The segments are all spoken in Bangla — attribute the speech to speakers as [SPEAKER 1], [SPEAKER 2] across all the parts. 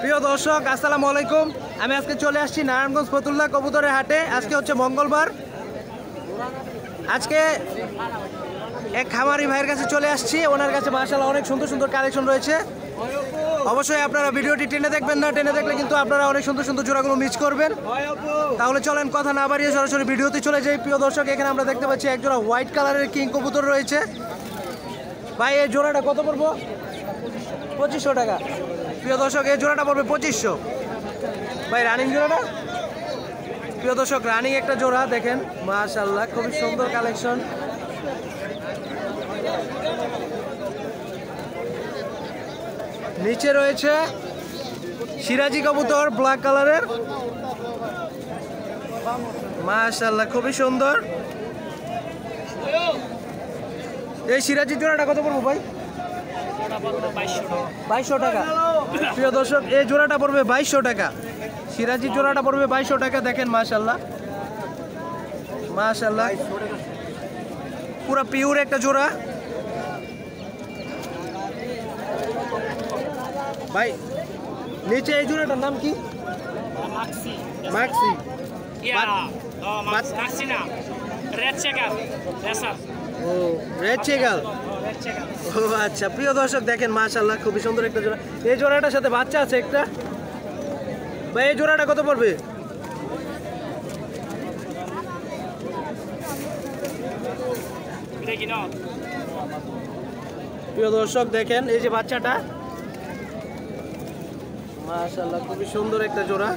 [SPEAKER 1] প্রিয় দর্শক আসসালামু আলাইকুম। আমি আজকে চলে আসছি নারায়ণগঞ্জ ফতুল্লাহ কবুতরের হাটে। আজকে হচ্ছে মঙ্গলবার। আজকে এক খামারি ভাইয়ের কাছে চলে আসছি। ওনার কাছে মাশাআল্লাহ অনেক সুন্দর সুন্দর কালেকশন রয়েছে। অবশ্যই আপনারা ভিডিওটি টেনে দেখবেন না, টেনে দেখলে কিন্তু আপনারা অনেক সুন্দর সুন্দর জোড়াগুলো মিস করবেন। তাহলে চলেন কথা না বাড়িয়ে সরাসরি ভিডিওতে চলে যাই। প্রিয় দর্শক, এখানে আমরা দেখতে পাচ্ছি এক জোড়া হোয়াইট কালারের কিং কবুতর রয়েছে। ভাই এই জোড়াটা কত পড়বো? 2500 টাকা। প্রিয় দর্শক, এই জোড়াটা পড়বে 2500। ভাই রানিং জোড়াটা? প্রিয় দর্শক, রানিং একটা জোড়া দেখেন মাশাআল্লাহ, খুবই সুন্দর কালেকশন। নিচে রয়েছে সিরাজি কবুতর ব্ল্যাক কালারের, মাশাআল্লাহ খুবই সুন্দর। এই সিরাজি জোড়াটা কত পড়বো ভাই? 2200 টাকা। প্রিয় দর্শক, এই জোড়াটা পড়বে 2200 টাকা। সিরাজি জোড়াটা পড়বে 2200 টাকা। দেখেন মাশাআল্লাহ মাশাআল্লাহ, পুরো পিওর একটা জোড়া। ভাই নিচে এই জোড়াটার নাম কি? মাক্সি। ও রেড চেগাল। ও আচ্ছা। প্রিয় দর্শক দেখেন মাশাআল্লাহ খুবই সুন্দর একটা জোড়া। এই জোড়াটার সাথে বাচ্চা আছে একটা। ভাই এই জোড়াটা কত পড়বে? প্রিয় দর্শক দেখেন এই যে বাচ্চাটা, মাশাআল্লাহ খুবই সুন্দর একটা জোড়া।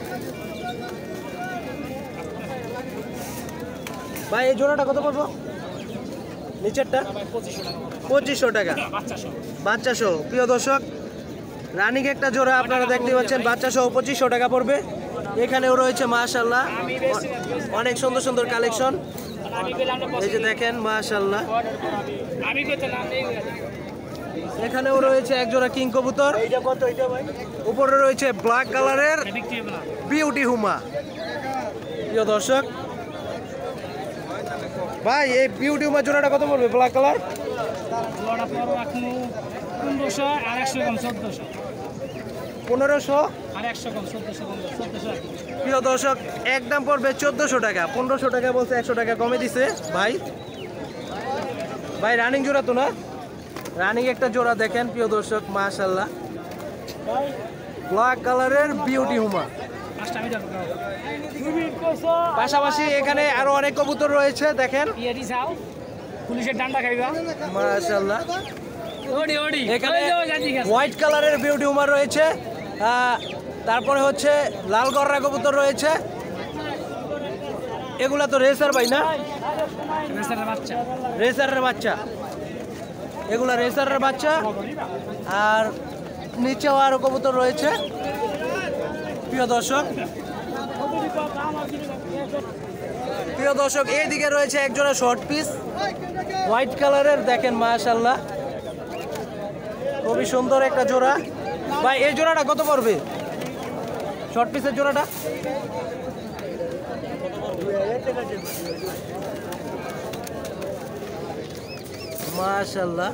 [SPEAKER 1] ভাই এই জোড়াটা কত পড়বো? নিচেরটা 2500 টাকা, বাচ্চা সহ। প্রিয় দর্শক, রানিং একটা জোড়া আপনারা দেখতে পাচ্ছেন, বাচ্চা সহ 2500 টাকা পড়বে। এখানেও রয়েছে মাশাআল্লাহ অনেক সুন্দর সুন্দর কালেকশন। এই যে দেখেন মাশাআল্লাহ, এখানেও রয়েছে এক জোড়া কিং কবুতর। উপরে রয়েছে ব্ল্যাক কালারের বিউটি হুমা। প্রিয় দর্শক ভাই এই বিউটি হুমা জোড়াটা কত পড়বে? Black colour 1500। প্রিয় দর্শক, একদম পড়বে 1400 টাকা। 1500 টাকা বলছে, 100 টাকা কমে দিছে ভাই। ভাই রানিং জোড়া তো না? রানিং একটা জোড়া দেখেন প্রিয় দর্শক মাশাআল্লাহ, ব্ল্যাক কালারের বিউটি হুমা। পাশাপাশি এখানে আরো অনেক কবুতর রয়েছে দেখেন মাশাআল্লাহ। এখানে হোয়াইট কালারের বিউটি হুমা রয়েছে, তারপরে হচ্ছে লাল গররা কবুতর রয়েছে। এগুলা তো রেসার ভাই না? রেসারের বাচ্চা, এগুলা রেসারের বাচ্চা। আর নিচেও আরো কবুতর রয়েছে। প্রিয় দর্শক এইদিকে রয়েছে একজোড়া শর্ট পিস হোয়াইট কালারের, দেখেন মাশাআল্লাহ খুবই সুন্দর একটা জোড়া। ভাই এই জোড়াটা কত পড়বে? শর্ট পিসের জোড়াটা মাশাআল্লাহ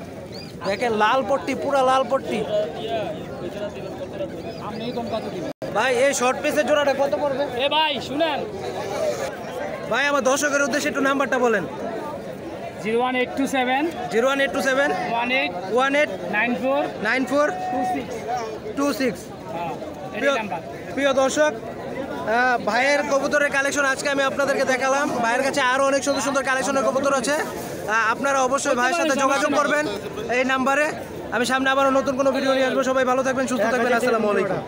[SPEAKER 1] দেখেন, লাল পট্টি, পুরা লাল পট্টি। ভাই এই শর্ট পিসের জোড়াটা কত পড়বে?
[SPEAKER 2] ভাই শুনেন
[SPEAKER 1] ভাই আমার দর্শকের উদ্দেশ্যে একটু নাম্বারটা বলেন।
[SPEAKER 2] 01827
[SPEAKER 1] 01827 18 94 26। প্রিয় দর্শক, ভাইয়ের কবুতরের কালেকশন আজকে আমি আপনাদেরকে দেখালাম। ভাইয়ের কাছে আরো অনেক সুন্দর সুন্দর কালেকশনের কবুতর আছে। আপনারা অবশ্যই ভাইয়ের সাথে যোগাযোগ করবেন এই নাম্বারে। আমি সামনে আবারও নতুন কোনো ভিডিও নিয়ে আসবো। সবাই ভালো থাকবেন, সুস্থ থাকবেন। আসসালামু আলাইকুম।